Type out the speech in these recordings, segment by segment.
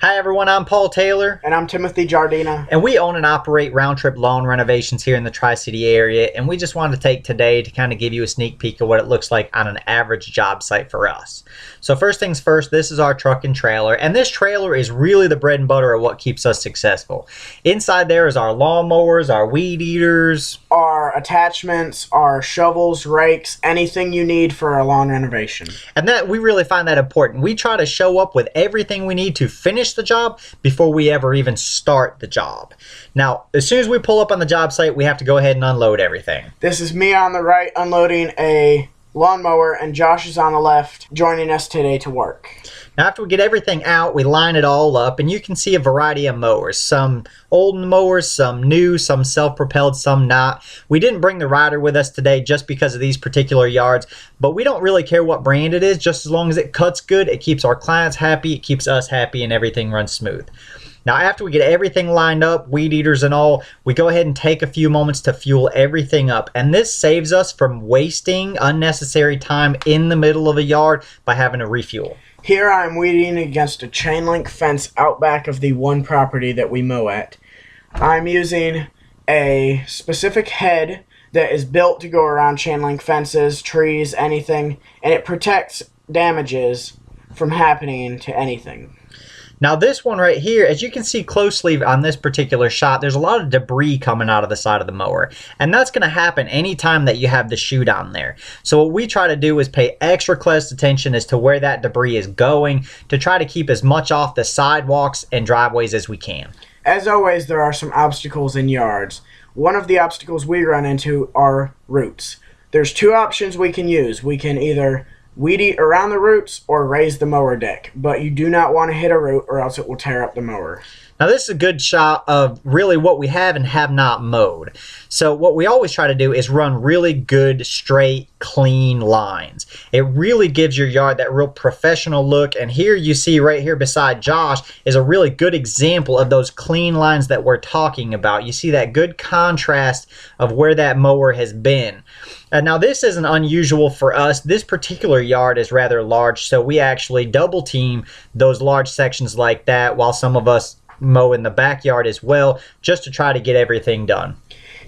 Hi everyone, I'm Paul Taylor. And I'm Timothy Jardina. And we own and operate Round Trip Lawn Renovations here in the Tri-City area. And we just wanted to take today to kind of give you a sneak peek of what it looks like on an average job site for us. So first things first, this is our truck and trailer. And this trailer is really the bread and butter of what keeps us successful. Inside there is our lawnmowers, our weed eaters, our attachments, our shovels, rakes, anything you need for a lawn renovation. And that we really find that important. We try to show up with everything we need to finish the job before we ever even start the job. Now, as soon as we pull up on the job site, we have to go ahead and unload everything. This is me on the right unloading a lawnmower, and Josh is on the left joining us today to work. Now, after we get everything out, we line it all up, and you can see a variety of mowers. Some old mowers, some new, some self-propelled, some not. We didn't bring the rider with us today just because of these particular yards, but we don't really care what brand it is. Just as long as it cuts good, it keeps our clients happy, it keeps us happy, and everything runs smooth. Now, after we get everything lined up, weed eaters and all, we go ahead and take a few moments to fuel everything up. And this saves us from wasting unnecessary time in the middle of a yard by having to refuel. Here I'm weeding against a chain link fence out back of the one property that we mow at. I'm using a specific head that is built to go around chain link fences, trees, anything, and it protects damages from happening to anything. Now this one right here, as you can see closely on this particular shot, there's a lot of debris coming out of the side of the mower. And that's going to happen anytime that you have the chute on there. So what we try to do is pay extra close attention as to where that debris is going to try to keep as much off the sidewalks and driveways as we can. As always, there are some obstacles in yards. One of the obstacles we run into are roots. There's two options we can use. We can either weed eat around the roots or raise the mower deck, but you do not want to hit a root or else it will tear up the mower. Now this is a good shot of really what we have and have not mowed. So what we always try to do is run really good, straight, clean lines. It really gives your yard that real professional look, and here you see right here beside Josh is a really good example of those clean lines that we're talking about. You see that good contrast of where that mower has been. Now this isn't unusual for us. This particular yard is rather large, so we actually double team those large sections like that while some of us mow in the backyard as well, just to try to get everything done.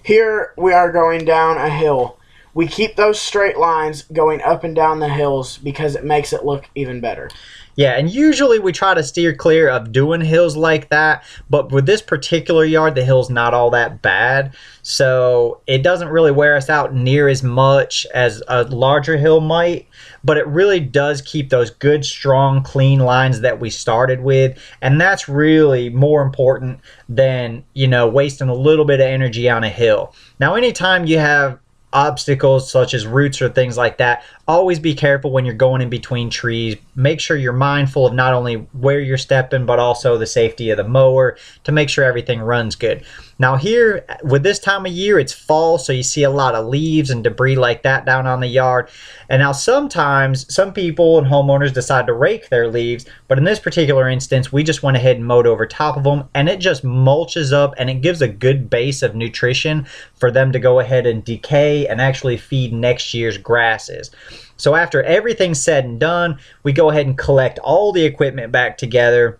Here we are going down a hill. We keep those straight lines going up and down the hills because it makes it look even better. Yeah, and usually we try to steer clear of doing hills like that, but with this particular yard, the hill's not all that bad, so it doesn't really wear us out near as much as a larger hill might, but it really does keep those good, strong, clean lines that we started with, and that's really more important than, you know, wasting a little bit of energy on a hill. Now, anytime you have obstacles such as roots or things like that, always be careful when you're going in between trees. Make sure you're mindful of not only where you're stepping but also the safety of the mower to make sure everything runs good. Now here, with this time of year, it's fall, so you see a lot of leaves and debris like that down on the yard. And now sometimes some people and homeowners decide to rake their leaves, but in this particular instance, we just went ahead and mowed over top of them, and it just mulches up and it gives a good base of nutrition for them to go ahead and decay and actually feed next year's grasses. So after everything's said and done, we go ahead and collect all the equipment back together,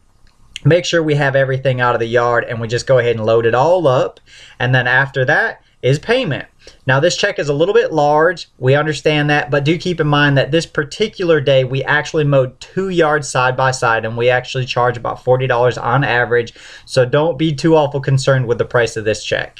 make sure we have everything out of the yard, and we just go ahead and load it all up. And then after that is payment. Now this check is a little bit large, we understand that, but do keep in mind that this particular day we actually mowed 2 yards side by side, and we actually charge about $40 on average, so don't be too awful concerned with the price of this check.